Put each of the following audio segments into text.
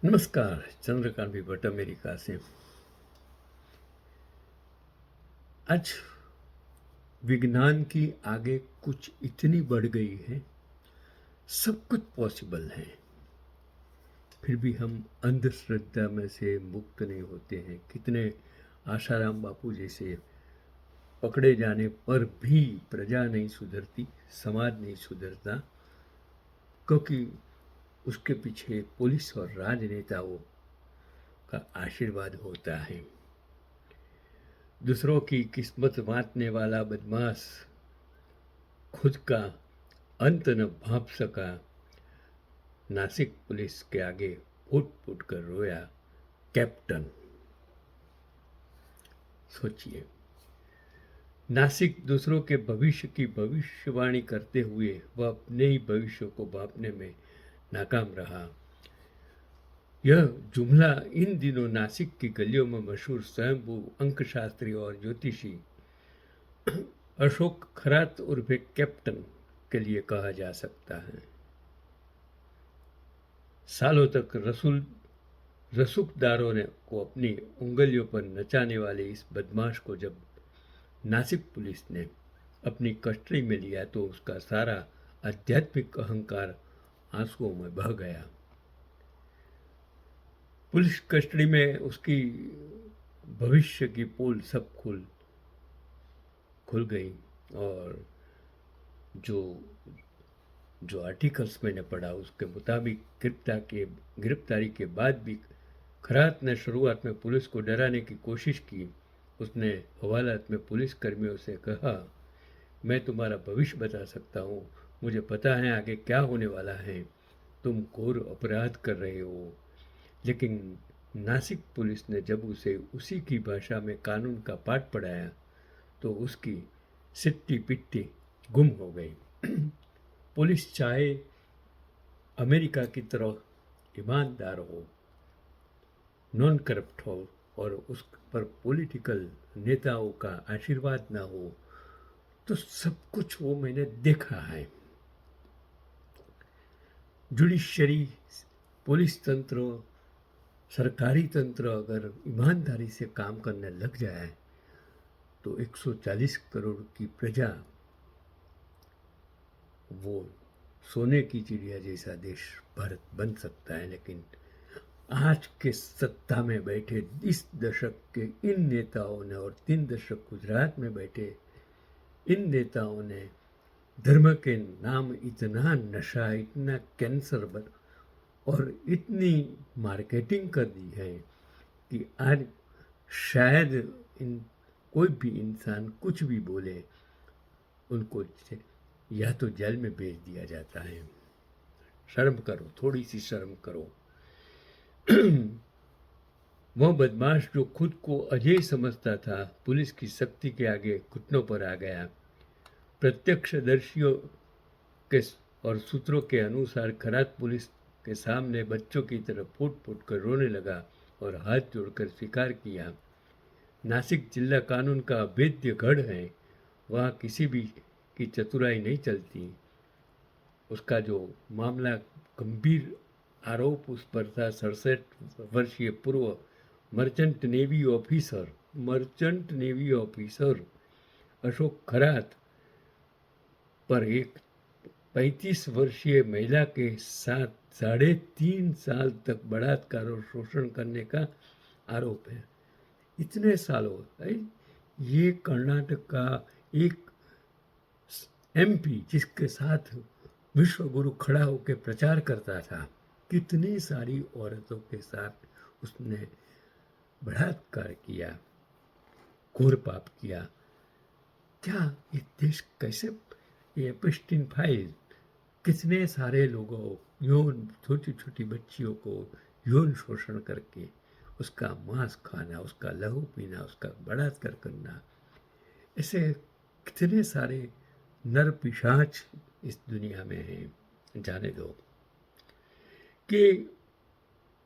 नमस्कार, चंद्रकांत भी भट्ट अमेरिका से। आज विज्ञान की आगे कुछ इतनी बढ़ गई है, सब कुछ पॉसिबल है, फिर भी हम अंधश्रद्धा में से मुक्त नहीं होते हैं। कितने आशाराम बापू जैसे पकड़े जाने पर भी प्रजा नहीं सुधरती, समाज नहीं सुधरता, क्योंकि उसके पीछे पुलिस और राजनेताओं का आशीर्वाद होता है। दूसरों की किस्मत बांटने वाला बदमाश खुद का अंत न भांप सका, नासिक पुलिस के आगे फूट फूट कर रोया कैप्टन। सोचिए, नासिक दूसरों के भविष्य की भविष्यवाणी करते हुए वह अपने ही भविष्य को भांपने में नाकाम रहा। यह जुमला इन दिनों नासिक की गलियों में मशहूर स्वयंभू अंकशास्त्री और ज्योतिषी अशोक खरात उर्फे कैप्टन के लिए कहा जा सकता है। सालों तक रसूखदारों ने को अपनी उंगलियों पर नचाने वाले इस बदमाश को जब नासिक पुलिस ने अपनी कस्टडी में लिया तो उसका सारा आध्यात्मिक अहंकार आंसुओं में बह गया। पुलिस कस्टडी में उसकी भविष्य की पोल सब खुल गई, और जो जो आर्टिकल्स मैंने पढ़ा उसके मुताबिक गिरफ्तारी के बाद भी खरात ने शुरुआत में पुलिस को डराने की कोशिश की। उसने हवालात में पुलिस कर्मियों से कहा, मैं तुम्हारा भविष्य बता सकता हूँ, मुझे पता है आगे क्या होने वाला है, तुम घोर अपराध कर रहे हो। लेकिन नासिक पुलिस ने जब उसे उसी की भाषा में कानून का पाठ पढ़ाया तो उसकी सिट्टी पिट्टी गुम हो गई। पुलिस चाहे अमेरिका की तरह ईमानदार हो, नॉन करप्ट हो और उस पर पॉलिटिकल नेताओं का आशीर्वाद ना हो, तो सब कुछ वो मैंने देखा है। जुडिशरी, पुलिस तंत्र, सरकारी तंत्र अगर ईमानदारी से काम करने लग जाए तो 140 करोड़ की प्रजा वो सोने की चिड़िया जैसा देश भारत बन सकता है। लेकिन आज के सत्ता में बैठे इस दशक के इन नेताओं ने और 3 दशक गुजरात में बैठे इन नेताओं ने धर्म के नाम इतना नशा, इतना कैंसर और इतनी मार्केटिंग कर दी है कि आज शायद इन कोई भी इंसान कुछ भी बोले उनको या तो जेल में भेज दिया जाता है। शर्म करो, थोड़ी सी शर्म करो। वह बदमाश जो खुद को अजय समझता था, पुलिस की शक्ति के आगे घुटनों पर आ गया। प्रत्यक्षदर्शियों के और सूत्रों के अनुसार खरात पुलिस के सामने बच्चों की तरह फूट फूट कर रोने लगा और हाथ जोड़कर स्वीकार किया, नासिक जिला कानून का अभेद्य गढ़ है, वहाँ किसी भी की चतुराई नहीं चलती। उसका जो मामला गंभीर आरोप उस पर था, 67 वर्षीय पूर्व merchant navy officer Ashok Kharat पर एक 35 वर्षीय महिला के साथ 3.5 साल तक बलात्कार और शोषण करने का आरोप है। इतने सालों ये कर्नाटक का एक एमपी जिसके साथ विश्व गुरु खड़ा होकर प्रचार करता था, कितनी सारी औरतों के साथ उसने बलात्कार किया, घोर पाप किया। क्या ये देश कैसे, ये एपस्टीन फाइल कितने सारे लोगों, यौन छोटी छोटी बच्चियों को यौन शोषण करके उसका मांस खाना, उसका लहू पीना, उसका बलात्कार करना, ऐसे कितने सारे नर पिशाच इस दुनिया में हैं। जाने दो कि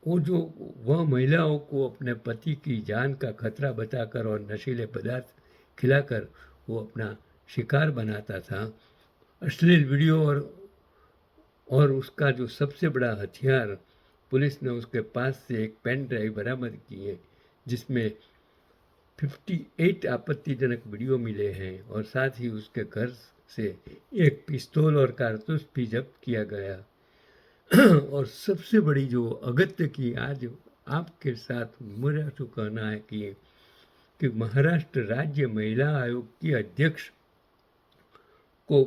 वह महिलाओं को अपने पति की जान का खतरा बताकर और नशीले पदार्थ खिलाकर वो अपना शिकार बनाता था। अश्लील वीडियो और उसका जो सबसे बड़ा हथियार पुलिस ने उसके पास से एक पेन ड्राइव बरामद की है जिसमें 58 आपत्तिजनक वीडियो मिले हैं और साथ ही उसके घर से एक पिस्तौल और कारतूस भी जब्त किया गया। और सबसे बड़ी जो अगत्य की आज आपके साथ मेरा जो कहना है कि महाराष्ट्र राज्य महिला आयोग की अध्यक्ष को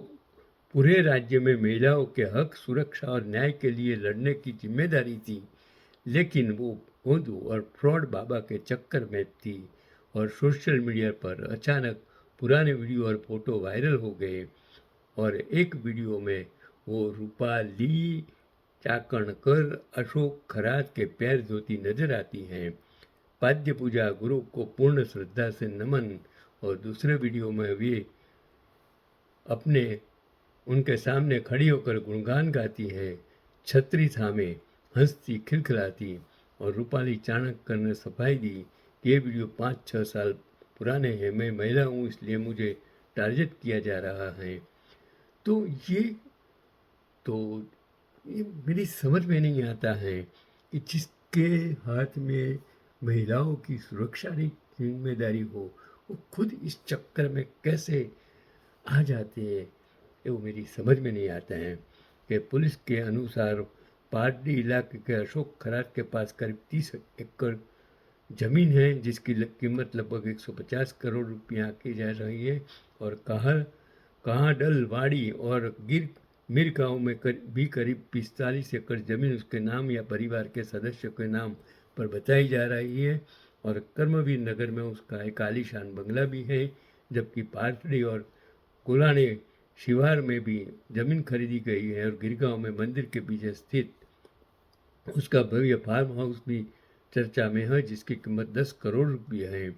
पूरे राज्य में महिलाओं के हक, सुरक्षा और न्याय के लिए लड़ने की जिम्मेदारी थी, लेकिन वो भोंदू और फ्रॉड बाबा के चक्कर में थी और सोशल मीडिया पर अचानक पुराने वीडियो और फोटो वायरल हो गए और एक वीडियो में वो रूपाली चाकणकर अशोक खरात के पैर धोती नजर आती हैं। पाद्य पूजा गुरु को पूर्ण श्रद्धा से नमन और दूसरे वीडियो में वे अपने उनके सामने खड़ी होकर गुणगान गाती है, छतरी थामे हंसती खिलखिलाती। और रूपाली चाणक्य ने सफाई दी कि ये वीडियो 5-6 साल पुराने हैं, मैं महिला हूँ इसलिए मुझे टारगेट किया जा रहा है। तो ये मेरी समझ में नहीं आता है कि जिसके हाथ में महिलाओं की सुरक्षा की जिम्मेदारी हो वो खुद इस चक्कर में कैसे आ जाते हैं, ये वो मेरी समझ में नहीं आता है। कि पुलिस के अनुसार पारडी इलाके के अशोक खरात के पास करीब 30 एकड़ जमीन है जिसकी कीमत लगभग 150 करोड़ रुपया की जा रही है और कहाडल वाड़ी और मीर गांव में भी करीब 45 एकड़ जमीन उसके नाम या परिवार के सदस्यों के नाम पर बताई जा रही है और कर्मवीर नगर में उसका एक आलीशान बंगला भी है, जबकि पाटड़ी और कोलाने शिवार में भी जमीन खरीदी गई है और गिरगांव में मंदिर के पीछे स्थित उसका भव्य फार्म हाउस भी चर्चा में है जिसकी कीमत 10 करोड़ रुपये है।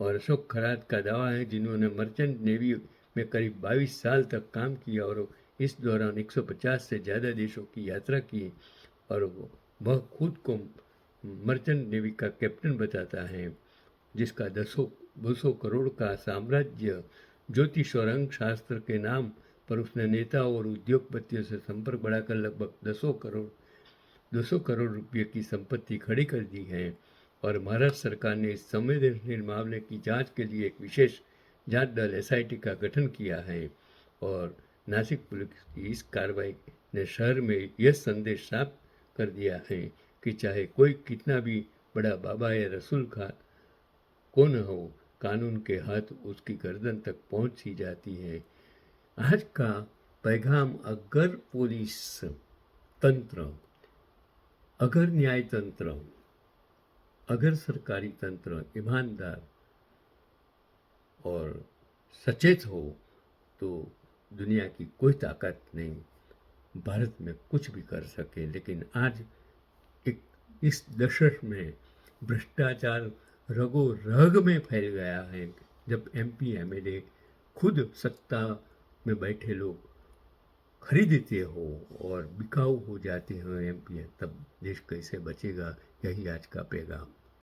और अशोक खरात का दावा है जिन्होंने मर्चेंट नेवी में करीब 22 साल तक काम किया और इस दौरान 150 से ज़्यादा देशों की यात्रा की और वह खुद को मर्चेंट नेवी का कैप्टन बताता है, जिसका 200 करोड़ का साम्राज्य ज्योतिष और अंक शास्त्र के नाम पर उसने नेताओं और उद्योगपतियों से संपर्क बढ़ाकर लगभग 200 करोड़ रुपये की संपत्ति खड़ी कर दी है। और महाराष्ट्र सरकार ने इस संवेदनशील मामले की जांच के लिए एक विशेष जांच दल SIT का गठन किया है और नासिक पुलिस की इस कार्रवाई ने शहर में यह संदेश साफ कर दिया है कि चाहे कोई कितना भी बड़ा बाबा या रसूल खा कौन हो, कानून के हाथ उसकी गर्दन तक पहुंच ही जाती है। आज का पैगाम, अगर पुलिस तंत्र, अगर न्याय तंत्र, अगर सरकारी तंत्र ईमानदार और सचेत हो तो दुनिया की कोई ताकत नहीं भारत में कुछ भी कर सके। लेकिन आज इस दशक में भ्रष्टाचार रगो रग में फैल गया है। जब MP MLA खुद सत्ता में बैठे लोग खरीदते हो और बिकाऊ हो जाते हैं MP, तब देश कैसे बचेगा? यही आज का पैगाम।